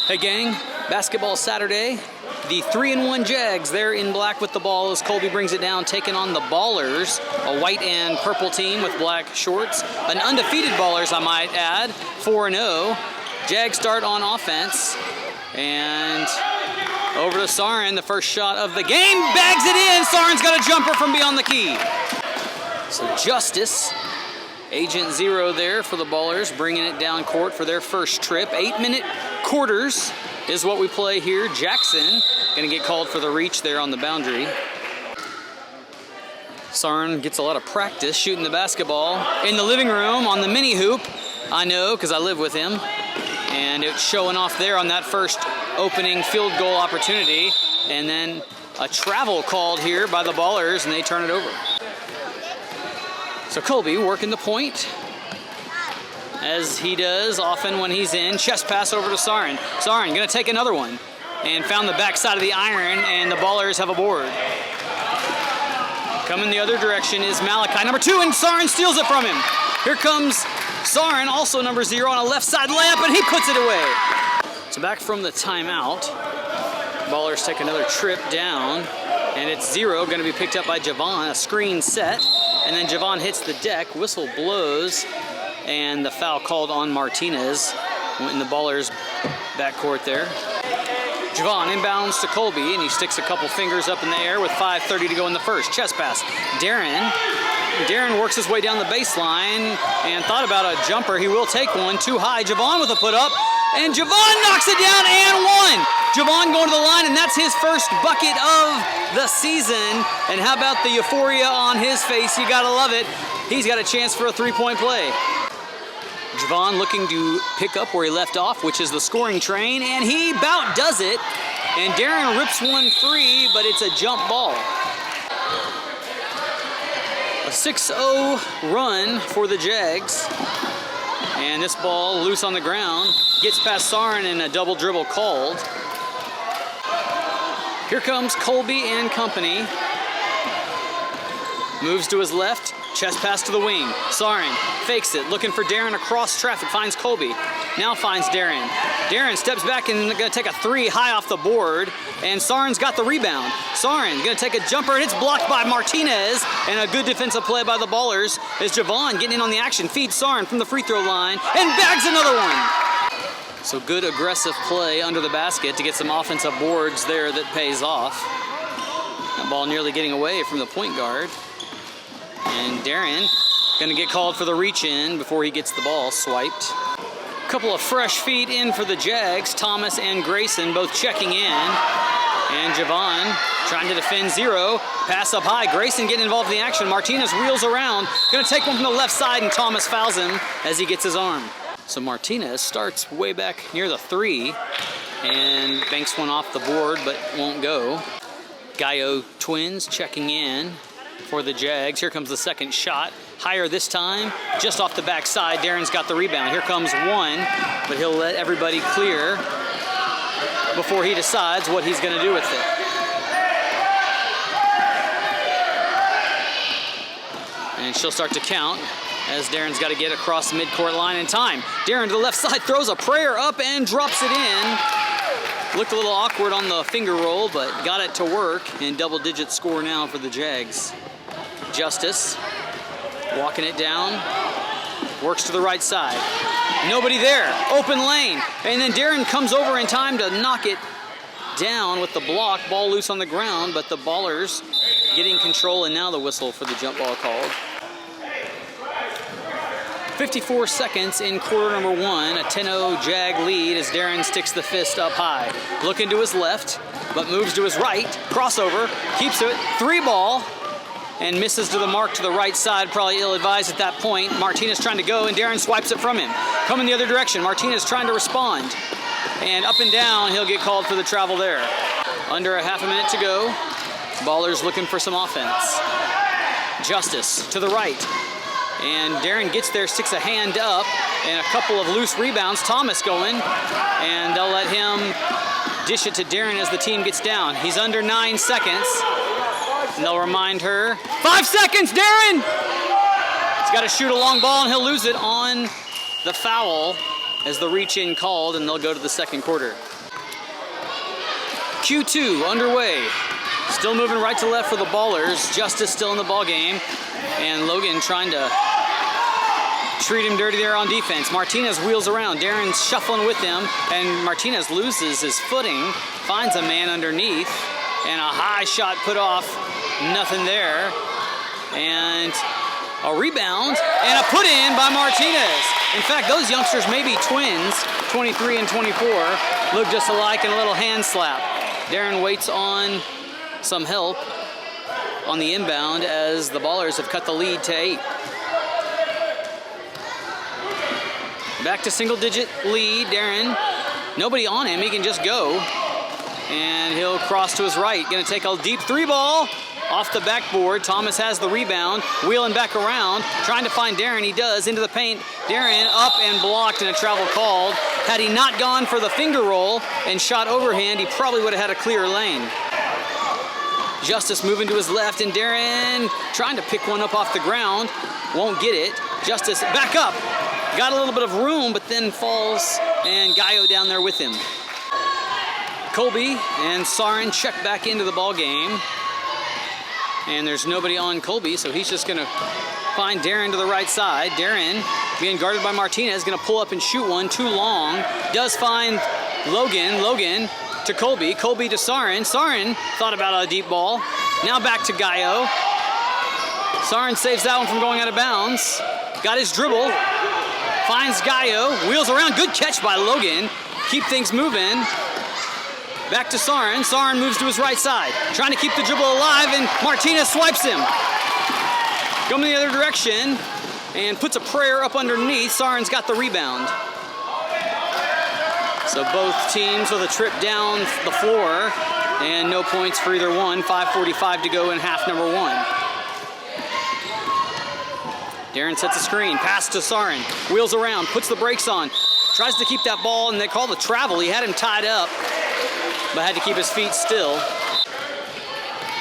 Hey gang, basketball Saturday. The 3-1 Jags, they're in black with the ball as Colby brings it down, taking on the Ballers, a white and purple team with black shorts. An undefeated Ballers, I might add, 4-0. Jags start on offense, and over to Sarin, the first shot of the game, bags it in. Sarin's got a jumper from beyond the key. So Justice, Agent Zero there for the Ballers, bringing it down court for their first trip. 8-minute quarters is what we play here. Jackson gonna get called for the reach there on the boundary. Sarin gets a lot of practice shooting the basketball in the living room on the mini hoop. I know, because I live with him. And it's showing off there on that first opening field goal opportunity. And then a travel called here by the Ballers, and they turn it over. So Colby working the point, as he does often when he's in. Chest pass over to Sarin. Sarin gonna take another one, and found the backside of the iron, and the Ballers have a board. Coming the other direction is Malachi, number 2, and Sarin steals it from him. Here comes Sarin, also number 0, on a left side layup, and he puts it away. So back from the timeout, Ballers take another trip down, and it's 0, gonna be picked up by Javon, a screen set, and then Javon hits the deck, whistle blows, and the foul called on Martinez in the Ballers backcourt there. Javon inbounds to Colby, and he sticks a couple fingers up in the air with 5:30 to go in the first. Chest pass. Darren works his way down the baseline and thought about a jumper. He will take one, too high. Javon with a put up, and Javon knocks it down and one. Javon going to the line, and that's his first bucket of the season. And how about the euphoria on his face? You gotta love it. He's got a chance for a three-point play. Javon looking to pick up where he left off, which is the scoring train, and he about does it. And Darren rips one free, but it's a jump ball. A 6-0 run for the Jags. And this ball loose on the ground. Gets past Sarin, and a double dribble called. Here comes Colby and company. Moves to his left. Chest pass to the wing. Sarin fakes it, looking for Darren across traffic, finds Colby. Now finds Darren. Darren steps back and gonna take a 3 high off the board, and Sarin's got the rebound. Sarin gonna take a jumper, and it's blocked by Martinez, and a good defensive play by the Ballers as Javon getting in on the action, feeds Sarin from the free throw line, and bags another one. So good aggressive play under the basket to get some offensive boards there that pays off. That ball nearly getting away from the point guard. And Darren gonna get called for the reach in before he gets the ball swiped. A couple of fresh feet in for the Jags. Thomas and Grayson both checking in. And Javon trying to defend 0. Pass up high. Grayson getting involved in the action. Martinez wheels around. Gonna take one from the left side, and Thomas fouls him as he gets his arm. So Martinez starts way back near the 3 and banks one off the board but won't go. Gallo twins checking in for the Jags. Here comes the second shot. Higher this time, just off the backside. Darren's got the rebound. Here comes one, but he'll let everybody clear before he decides what he's gonna do with it. And she'll start to count as Darren's got to get across the midcourt line in time. Darren to the left side, throws a prayer up and drops it in. Looked a little awkward on the finger roll, but got it to work, and double-digit score now for the Jags. Justice walking it down, works to the right side. Nobody there, open lane, and then Darren comes over in time to knock it down with the block. Ball loose on the ground, but the Ballers getting control, and now the whistle for the jump ball called. 54 seconds in quarter number 1, a 10-0 Jag lead as Darren sticks the fist up high. Looking to his left, but moves to his right. Crossover, keeps it, 3 ball, and misses to the mark to the right side. Probably ill-advised at that point. Martinez trying to go, and Darren swipes it from him. Coming the other direction, Martinez trying to respond. And up and down, he'll get called for the travel there. Under a half a minute to go. Ballers looking for some offense. Justice to the right. And Darren gets there, sticks a hand up, and a couple of loose rebounds. Thomas going, and they'll let him dish it to Darren as the team gets down. He's under 9 seconds, and they'll remind her. 5 seconds, Darren! He's got to shoot a long ball, and he'll lose it on the foul. as the reach-in called, and they'll go to the second quarter. Q2 underway. Still moving right to left for the Ballers. Justice still in the ball game, and Logan trying to treat him dirty there on defense. Martinez wheels around. Darren's shuffling with him, and Martinez loses his footing, finds a man underneath, and a high shot put off. Nothing there. And a rebound and a put in by Martinez. In fact, those youngsters may be twins, 23 and 24, look just alike, and a little hand slap. Darren waits on some help on the inbound as the Ballers have cut the lead to 8. Back to single-digit lead. Darren, nobody on him, he can just go. And he'll cross to his right. Gonna take a deep three ball off the backboard. Thomas has the rebound, wheeling back around, trying to find Darren. He does, into the paint. Darren up and blocked, and a travel called. Had he not gone for the finger roll and shot overhand, he probably would have had a clear lane. Justice moving to his left, and Darren trying to pick one up off the ground. Won't get it. Justice back up. Got a little bit of room, but then falls, and Gallo down there with him. Colby and Sarin check back into the ball game. And there's nobody on Colby, so he's just gonna find Darren to the right side. Darren, being guarded by Martinez, gonna pull up and shoot one, too long. Does find Logan. Logan to Colby. Colby to Sarin. Sarin thought about a deep ball. Now back to Gallo. Sarin saves that one from going out of bounds. Got his dribble. Finds Gallo. Wheels around. Good catch by Logan. Keep things moving. Back to Sarin. Sarin moves to his right side. Trying to keep the dribble alive, and Martinez swipes him. Going the other direction and puts a prayer up underneath. Sarin's got the rebound. So both teams with a trip down the floor, and no points for either one. 5:45 to go in half number 1. Darren sets a screen. Pass to Sarin. Wheels around. Puts the brakes on. Tries to keep that ball, and they call the travel. He had him tied up, but had to keep his feet still.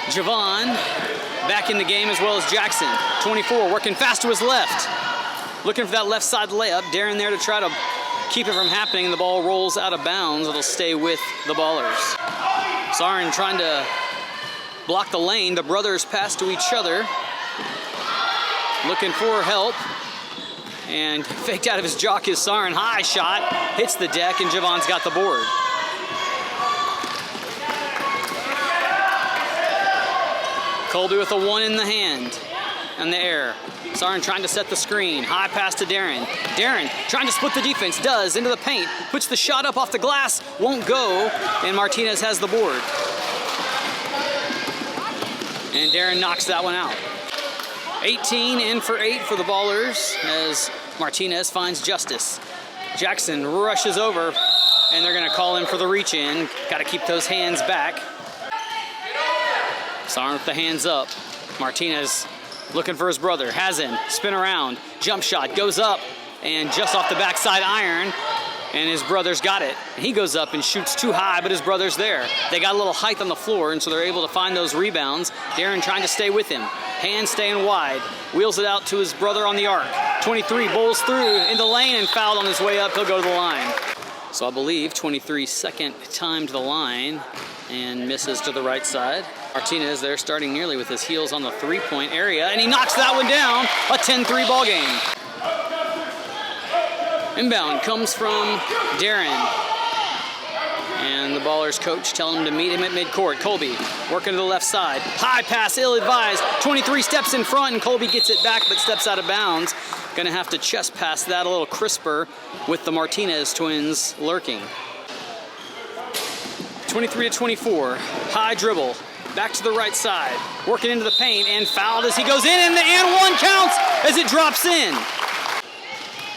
Javon back in the game, as well as Jackson. 24, working fast to his left. Looking for that left side layup. Darren there to try to keep it from happening. The ball rolls out of bounds. It'll stay with the Ballers. Sarin trying to block the lane. The brothers pass to each other, looking for help. And faked out of his jock is Sarin. High shot, hits the deck, and Javon's got the board. Colby with a 1 in the hand, in the air. Sarin trying to set the screen. High pass to Darren. Darren trying to split the defense. Does, into the paint. Puts the shot up off the glass. Won't go, and Martinez has the board. And Darren knocks that one out. 18 in for 8 for the Ballers as Martinez finds Justice. Jackson rushes over, and they're gonna call him for the reach in. Gotta keep those hands back. Sarin with the hands up. Martinez looking for his brother. Has him. Spin around. Jump shot. Goes up. And just off the backside iron. And his brother's got it. And he goes up and shoots too high, but his brother's there. They got a little height on the floor, and so they're able to find those rebounds. Darren trying to stay with him. Hands staying wide. Wheels it out to his brother on the arc. 23 bowls through in the lane and fouled on his way up. He'll go to the line. So I believe 23 second time to the line and misses to the right side. Martinez there starting nearly with his heels on the three-point area, and he knocks that one down. A 10-3 ball game. Inbound comes from Darren. And the Ballers coach telling him to meet him at midcourt. Colby working to the left side. High pass, ill-advised. 23 steps in front, and Colby gets it back but steps out of bounds. Gonna have to chest pass that a little crisper with the Martinez twins lurking. 23-24, high dribble. Back to the right side, working into the paint, and fouled as he goes in, and the and one counts as it drops in.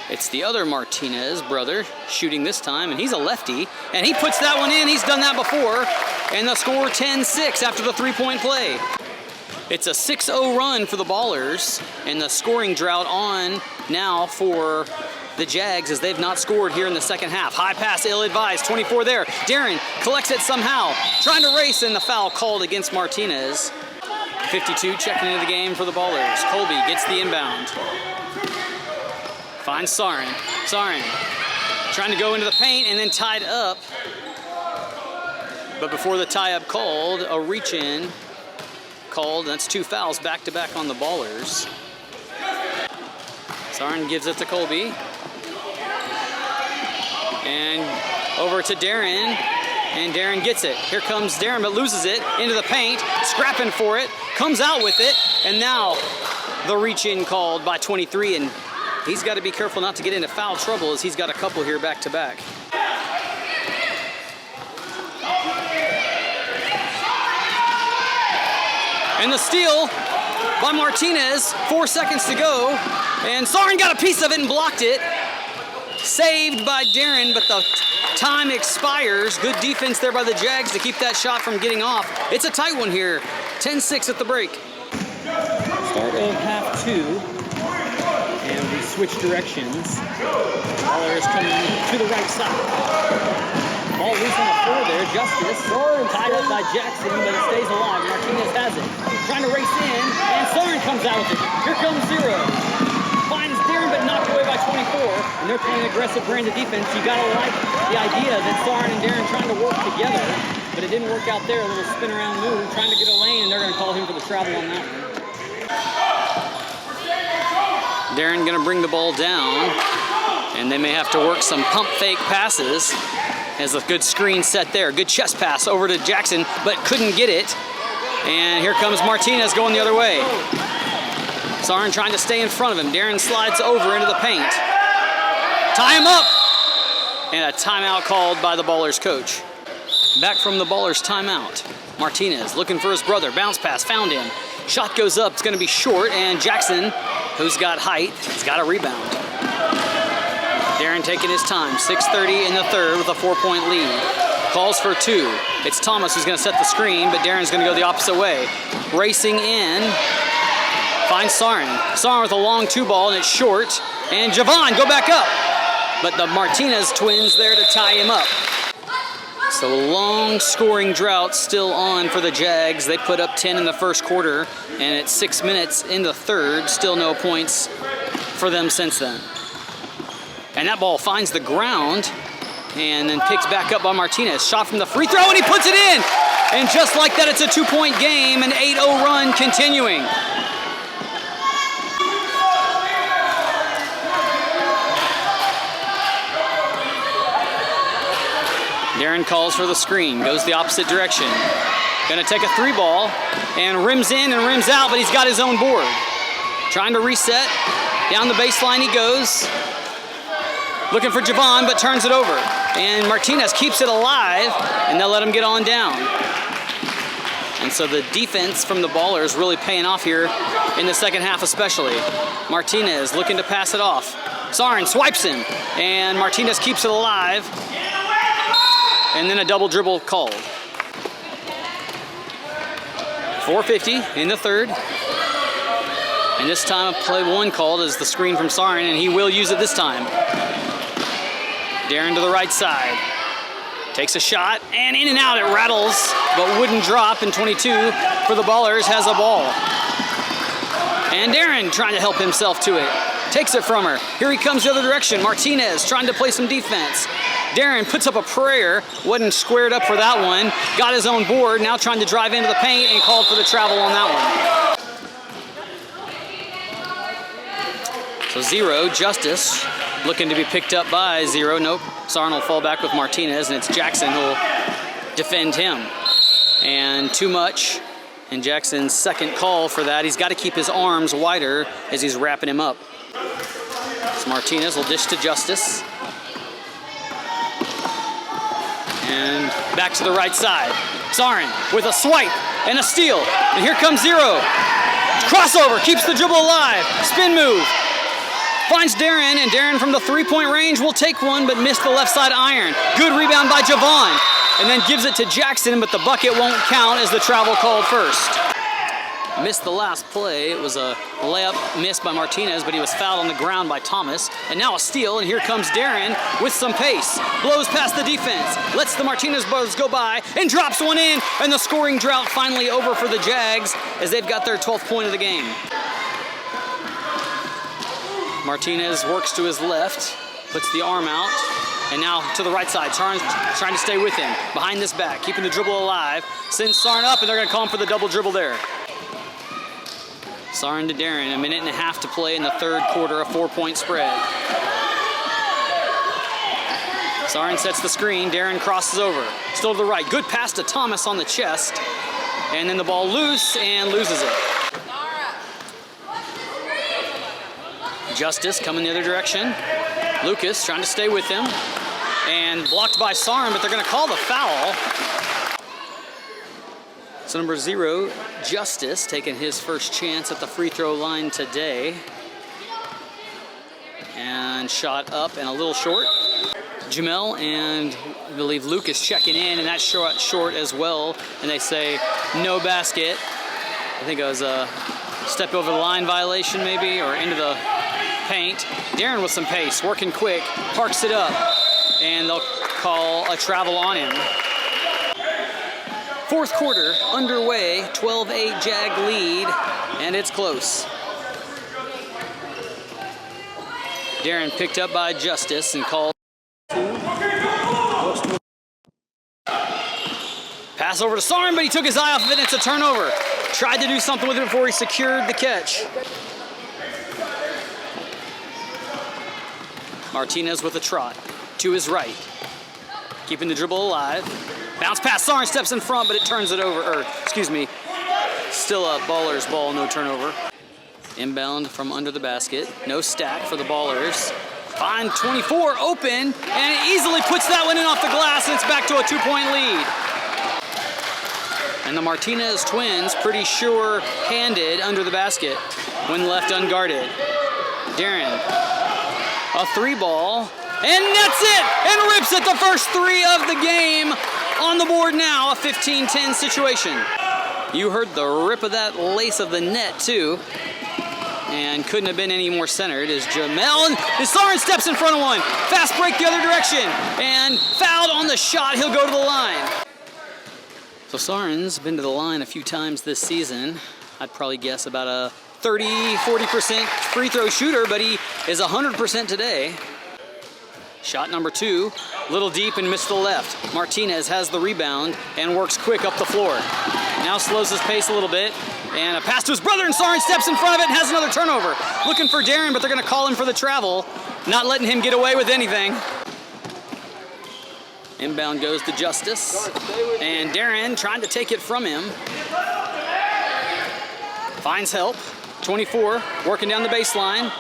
It's the other Martinez brother shooting this time, and he's a lefty, and he puts that one in. He's done that before, and the score 10-6 after the three-point play. It's a 6-0 run for the Ballers, and the scoring drought on now for the Jags as they've not scored here in the second half. High pass, ill-advised, 24 there. Darren collects it somehow, trying to race, and the foul called against Martinez. 52 checking into the game for the Ballers. Colby gets the inbound. Finds Sarin. Sarin Trying to go into the paint and then tied up. But before the tie-up called, a reach-in called. That's 2 fouls back-to-back on the Ballers. Sarin gives it to Colby. And over to Darren. And Darren gets it. Here comes Darren, but loses it into the paint, scrapping for it, comes out with it, and now the reach-in called by 23, and he's got to be careful not to get into foul trouble as he's got a couple here back-to-back. And the steal by Martinez, 4 seconds to go, and Sarin got a piece of it and blocked it. Saved by Darren, but the time expires. Good defense there by the Jags to keep that shot from getting off. It's a tight one here. 10-6 at the break. Start of half 2. And we switch directions. Ballers coming to the right side. Ball loose on the floor there. Justice tied up by Jackson, but it stays alive. Martinez has it. Trying to race in, and Sarin comes out with it. Here comes Zero. Finds Darren, but knocked away by 24, and they're playing aggressive brand of defense. You gotta like the idea that Sarin and Darren trying to work together, but it didn't work out there. A little spin around move, trying to get a lane, and they're gonna call him for the travel on that one. Darren gonna bring the ball down, and they may have to work some pump fake passes. Has a good screen set there. Good chest pass over to Jackson, but couldn't get it. And here comes Martinez going the other way. Sarin trying to stay in front of him. Darren slides over into the paint. Tie him up! And a timeout called by the Ballers coach. Back from the Ballers timeout. Martinez looking for his brother. Bounce pass, found him. Shot goes up, it's gonna be short, and Jackson, who's got height, has got a rebound. Darren taking his time, 6:30 in the third with a 4-point lead. Calls for 2. It's Thomas who's gonna set the screen, but Darren's gonna go the opposite way. Racing in, finds Sarin. Sarin with a long 2-ball, and it's short. And Javon, go back up. But the Martinez twins there to tie him up. So a long scoring drought still on for the Jags. They put up 10 in the first quarter, and it's 6 minutes in the third. Still no points for them since then. And that ball finds the ground, and then picks back up by Martinez. Shot from the free throw, and he puts it in! And just like that, it's a 2-point game, an 8-0 run continuing. Darren calls for the screen, goes the opposite direction. Gonna take a 3-ball, and rims in and rims out, but he's got his own board. Trying to reset, down the baseline he goes. Looking for Javon, but turns it over. And Martinez keeps it alive, and they'll let him get on down. And so the defense from the Ballers really paying off here in the second half especially. Martinez looking to pass it off. Sarin swipes him, and Martinez keeps it alive. And then a double dribble called. 4:50 in the third. And this time a play 1 called as the screen from Sarin, and he will use it this time. Darren to the right side. Takes a shot, and in and out it rattles, but wouldn't drop, and 22 for the Ballers has a ball. And Darren trying to help himself to it. Takes it from her. Here he comes the other direction. Martinez trying to play some defense. Darren puts up a prayer, wasn't squared up for that one. Got his own board, now trying to drive into the paint and called for the travel on that one. So Zero, Justice, looking to be picked up by Zero. Nope, Sarin will fall back with Martinez, and it's Jackson who will defend him. And too much, and Jackson's second call for that. He's got to keep his arms wider as he's wrapping him up. So Martinez will dish to Justice. And back to the right side. Sarin with a swipe and a steal. And here comes Zero. Crossover, keeps the dribble alive. Spin move. Finds Darren, and Darren from the 3-point range will take one, but missed the left side iron. Good rebound by Javon. And then gives it to Jackson, but the bucket won't count as the travel called first. Missed the last play. It was a layup missed by Martinez, but he was fouled on the ground by Thomas. And now a steal, and here comes Darren with some pace. Blows past the defense, lets the Martinez brothers go by, and drops one in, and the scoring drought finally over for the Jags as they've got their 12th point of the game. Martinez works to his left, puts the arm out, And now to the right side. Sarin's trying to stay with him. Behind this back, keeping the dribble alive. Sends Sarin up, and they're going to call him for the double dribble there. Sarin to Darren, a minute and a half to play in the third quarter, a 4-point spread. Sarin sets the screen, Darren crosses over. Still to the right, good pass to Thomas on the chest. And then the ball loose and loses it. Justice coming the other direction. Lucas trying to stay with him. And blocked by Sarin, but they're going to call the foul. So number 0, Justice, taking his first chance at the free throw line today. And shot up and a little short. Jamel and I believe Lucas checking in, and that's short as well. And they say no basket. I think it was a step over the line violation maybe, or into the paint. Darren with some pace, working quick, parks it up, and they'll call a travel on him. Fourth quarter underway, 12-8 Jag lead, and it's close. Darren picked up by Justice and called. Pass over to Sarin, but he took his eye off of it, and it's a turnover. Tried to do something with it before he secured the catch. Martinez with a trot to his right. Keeping the dribble alive. Bounce pass, Sarin steps in front, but it turns it over, or excuse me, still a Ballers ball, no turnover. Inbound from under the basket. No stack for the Ballers. Find 24 open, and it easily puts that one in off the glass, and it's back to a 2-point lead. And the Martinez twins pretty sure-handed under the basket when left unguarded. Darren, a 3-ball, and that's it! And rips it, the first 3 of the game on the board now, a 15-10 situation. You heard the rip of that lace of the net too. And couldn't have been any more centered as Jamel, and Sarin steps in front of one. Fast break the other direction, and fouled on the shot, he'll go to the line. So Sarin's been to the line a few times this season. I'd probably guess about a 30-40% free throw shooter, but he is 100% today. Shot number 2, little deep and missed the left. Martinez has the rebound and works quick up the floor. Now slows his pace a little bit, and a pass to his brother, and Sarin steps in front of it and has another turnover. Looking for Darren, but they're going to call him for the travel, not letting him get away with anything. Inbound goes to Justice, and Darren trying to take it from him. Finds help, 24, working down the baseline,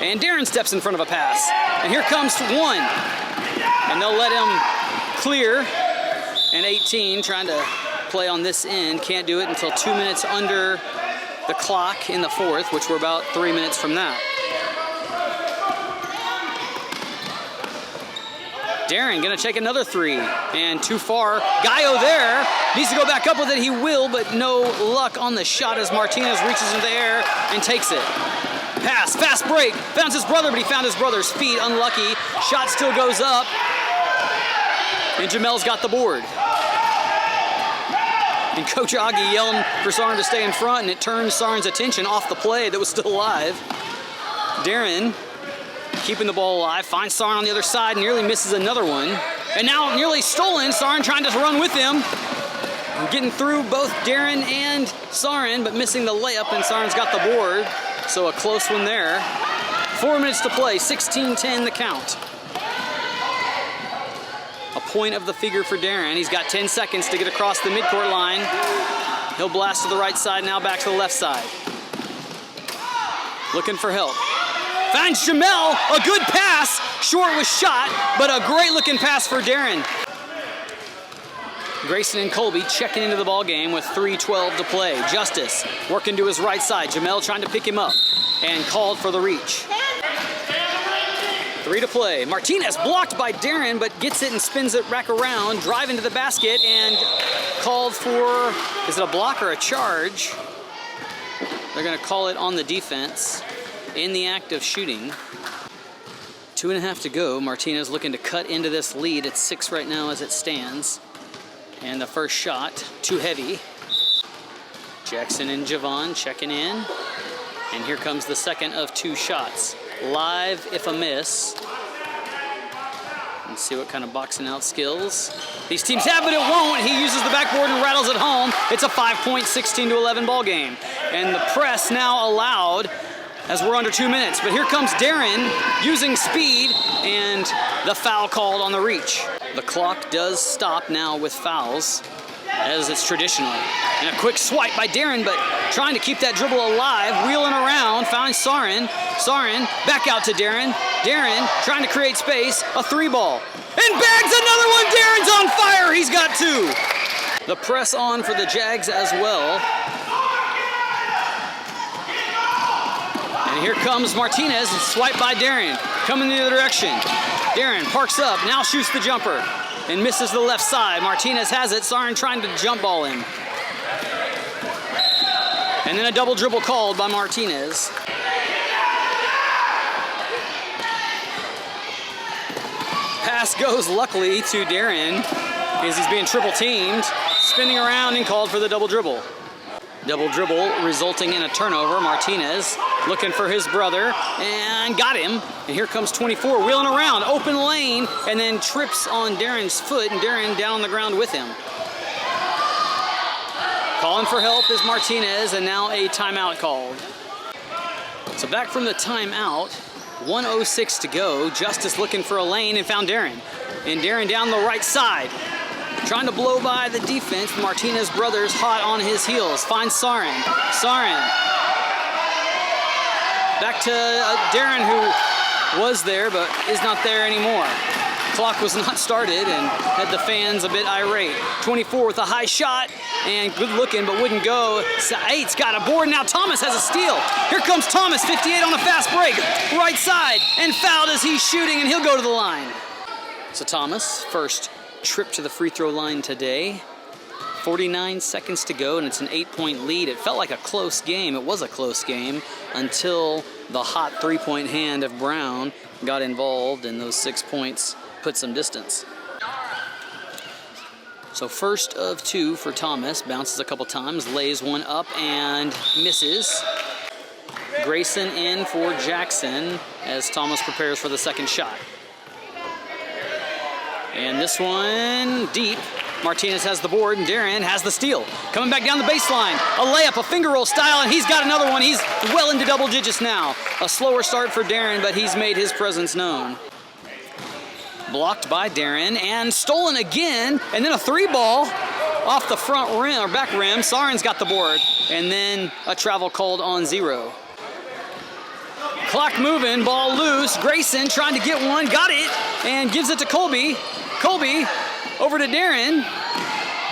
and Darren steps in front of a pass. And here comes 1, and they'll let him clear, and 18 trying to play on this end, can't do it until 2 minutes under the clock in the fourth, which we're about 3 minutes from that. Darren gonna take another 3, and too far. Gallo there, needs to go back up with it, he will, but no luck on the shot as Martinez reaches into the air and takes it. Pass, fast break, found his brother, but he found his brother's feet, unlucky. Shot still goes up, and Jamel's got the board. And Coach Augie yelling for Sarin to stay in front, and it turns Sarin's attention off the play that was still alive. Darren keeping the ball alive, finds Sarin on the other side, nearly misses another one. And now nearly stolen, Sarin trying to run with him. Getting through both Darren and Sarin, but missing the layup, and Sarin's got the board. So a close one there. 4 minutes to play, 16-10 the count. A point of the figure for Darren. He's got 10 seconds to get across the midcourt line. He'll blast to the right side, now back to the left side. Looking for help. Finds Jamel, a good pass. Short was shot, but a great looking pass for Darren. Grayson and Colby checking into the ball game with 3:12 to play. Justice working to his right side. Jamel trying to pick him up and called for the reach. 3 to play. Martinez blocked by Darren, but gets it and spins it back around, driving to the basket and called for, is it a block or a charge? They're gonna call it on the defense in the act of shooting. 2.5 to go. Martinez looking to cut into this lead. It's 6 right now as it stands. And the first shot, too heavy. Jackson and Javon checking in. And here comes the second of 2 shots. Live if a miss. Let's see what kind of boxing out skills these teams have, but it won't. He uses the backboard and rattles it home. It's a 5-point, 16-11 ball game. And the press now allowed as we're under 2 minutes. But here comes Darren using speed and the foul called on the reach. The clock does stop now with fouls, as it's traditionally. And a quick swipe by Darren, but trying to keep that dribble alive, wheeling around, finds Sarin. Sarin, back out to Darren. Darren trying to create space, a 3-ball. And bags another one, Darren's on fire, he's got 2. The press on for the Jags as well. And here comes Martinez, swiped by Darren, coming the other direction. Darren parks up, now shoots the jumper, and misses the left side. Martinez has it, Sarin trying to jump ball him. And then a double dribble called by Martinez. Pass goes luckily to Darren as he's being triple teamed, spinning around and called for the double dribble. Double dribble resulting in a turnover. Martinez looking for his brother and got him. And here comes 24 wheeling around, open lane, and then trips on Darren's foot, and Darren down on the ground with him. Calling for help is Martinez, and now a timeout called. So back from the timeout, 1:06 to go. Justice looking for a lane and found Darren. And Darren down the right side, trying to blow by the defense. Martinez brothers hot on his heels. Finds Sarin. Sarin. Back to Darren, who was there but is not there anymore. Clock was not started and had the fans a bit irate. 24 with a high shot and good looking but wouldn't go. Said's got a board. Now Thomas has a steal. Here comes Thomas, 58 on a fast break. Right side and fouled as he's shooting, and he'll go to the line. So Thomas, first trip to the free throw line today. 49 seconds to go, and it's an 8-point lead. It felt like a close game. It was a close game until the hot 3-point hand of Brown got involved, and those 6 points put some distance. So first of 2 for Thomas. Bounces a couple times, lays one up and misses. Grayson in for Jackson as Thomas prepares for the second shot. And this one deep. Martinez has the board, and Darren has the steal. Coming back down the baseline, a layup, a finger roll style, and he's got another one. He's well into double digits now. A slower start for Darren, but he's made his presence known. Blocked by Darren, and stolen again, and then a 3-ball off the front rim, or back rim. Sarin's got the board, and then a travel called on 0. Clock moving, ball loose. Grayson trying to get one, got it, and gives it to Colby. Colby over to Darren.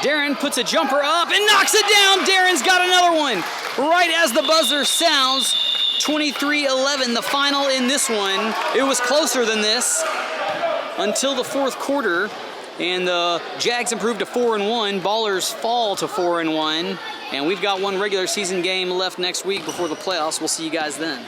Darren puts a jumper up and knocks it down. Darren's got another one. Right as the buzzer sounds, 23-11, the final in this one. It was closer than this until the fourth quarter, and the Jags improved to 4-1. Ballers fall to 4-1, and we've got one regular season game left next week before the playoffs. We'll see you guys then.